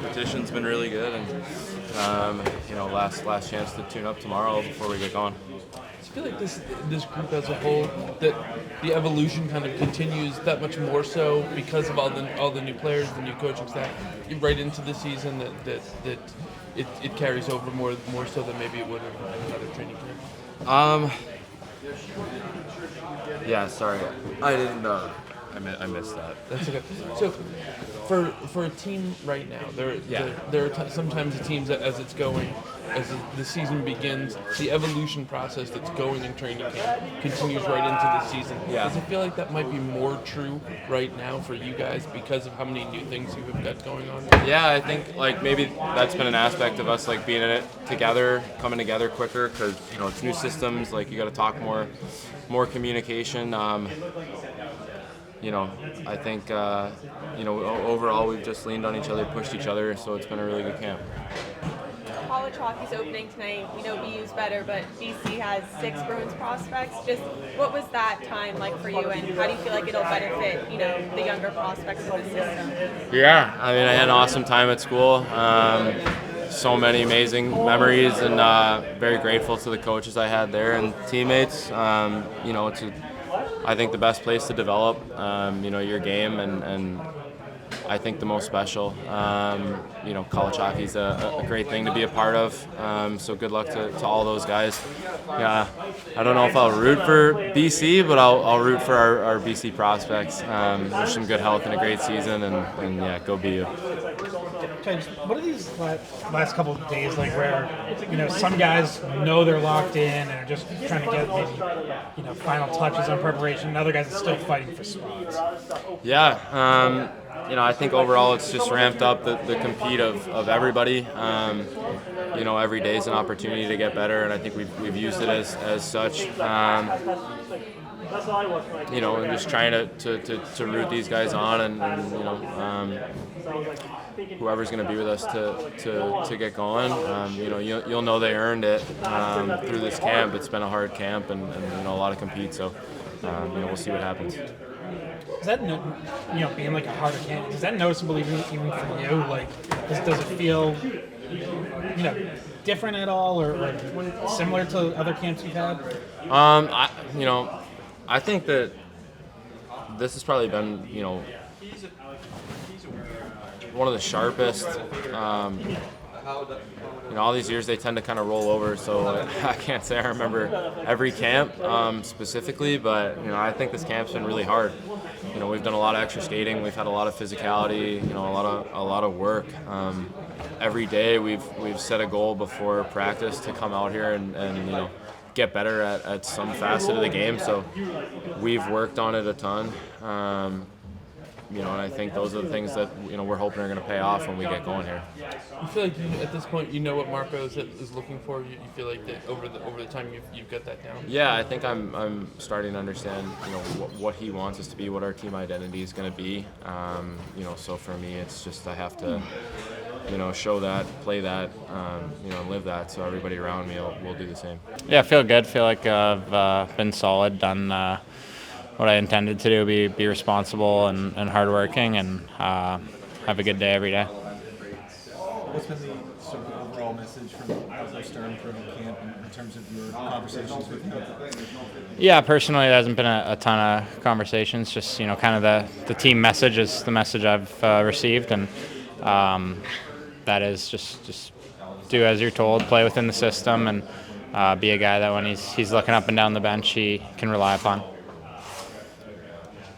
competition's been really good, and last chance to tune up tomorrow before we get going. I feel like this group as a whole, that the evolution kind of continues that much more so because of all the new players, the new coaching staff, right into the season, that it carries over more so than maybe it would have in another training camp. Yeah, sorry, I didn't. I missed that. That's okay. So, for a team right now, there are sometimes the teams that as the season begins, the evolution process that's going in training camp continues right into the season. Yeah. Does it feel like that might be more true right now for you guys because of how many new things you have got going on? Yeah, I think maybe that's been an aspect of us being in it together, coming together quicker, because it's new systems. You got to talk more communication. I think overall we've just leaned on each other, pushed each other, so it's been a really good camp. College hockey's opening tonight. We know BU's better, but BC has 6 Bruins prospects. Just what was that time like for you, and how do you feel like it'll benefit the younger prospects of the system? Yeah, I mean, I had an awesome time at school. So many amazing memories, and very grateful to the coaches I had there and teammates. I think the best place to develop, your game, and I think the most special. College hockey is a great thing to be a part of. So good luck to all those guys. Yeah, I don't know if I'll root for BC, but I'll root for our BC prospects. Wish them good health and a great season, and yeah, go BU. What are these last couple of days like where, some guys know they're locked in and are just trying to get maybe, final touches on preparation, and other guys are still fighting for spots? Yeah, I think overall it's just ramped up the compete of everybody. Every day is an opportunity to get better, and I think we've used it as such. And just trying to root these guys on, and whoever's going to be with us to get going. You'll know they earned it through this camp. It's been a hard camp, and a lot of compete. So we'll see what happens. Is that being a harder camp? Is that noticeable even for you? Does it feel different at all, or similar to other camps you've had? I think that this has probably been, one of the sharpest. All these years they tend to kind of roll over, so I can't say I remember every camp specifically, but I think this camp's been really hard. We've done a lot of extra skating, we've had a lot of physicality, a lot of work. Every day we've set a goal before practice to come out here and get better at some facet of the game. So we've worked on it a ton. And I think those are the things that we're hoping are going to pay off when we get going here. You feel like at this point what Marco is looking for. You feel like that over the time you've got that down. Yeah, I think I'm starting to understand what he wants us to be, what our team identity is going to be. So for me it's just I have to show that, play that, live that, so everybody around me will do the same. Yeah, I feel good. Feel like I've been solid, done what I intended to do, be responsible and hardworking, and have a good day every day. What's been the sort of overall message from Arthur Stern from camp in terms of your conversations with him? Yeah, personally, there hasn't been a ton of conversations. Just kind of the team message is the message I've received, and that is just do as you're told, play within the system, and be a guy that when he's looking up and down the bench, he can rely upon.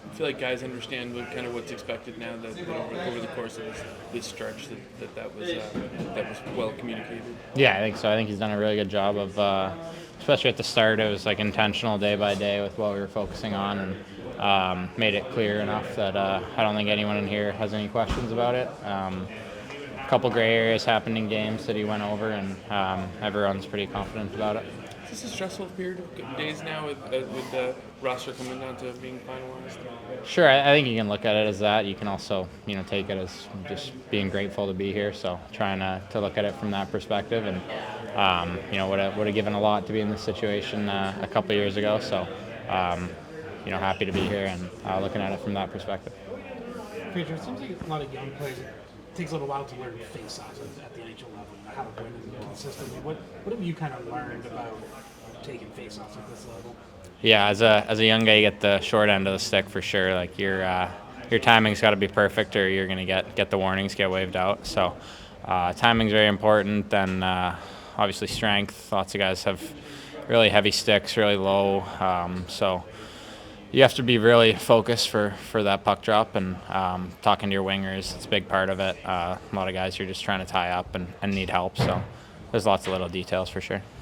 I feel like guys understand what's expected now that over the course of this stretch that was well communicated. Yeah, I think so. I think he's done a really good job of, especially at the start, it was intentional day by day with what we were focusing on, and made it clear enough that I don't think anyone in here has any questions about it. A couple gray areas happened in games that he went over, and everyone's pretty confident about it. Is this a stressful period of days now with the roster coming down to being finalized? Sure, I think you can look at it as that. You can also, take it as just being grateful to be here. So trying to look at it from that perspective, and would have given a lot to be in this situation a couple years ago. So happy to be here and looking at it from that perspective. Pedro, it seems like a lot of young players takes a little while to learn face-offs at the NHL level, how to win consistently. What have you kind of learned about taking face-offs at this level? Yeah, as a young guy, you get the short end of the stick for sure. Like your timing's got to be perfect, or you're gonna get the warnings, get waved out. So timing's very important. Then obviously strength. Lots of guys have really heavy sticks, really low. So you have to be really focused for that puck drop, and talking to your wingers, it's a big part of it. A lot of guys you're just trying to tie up and need help. So there's lots of little details for sure.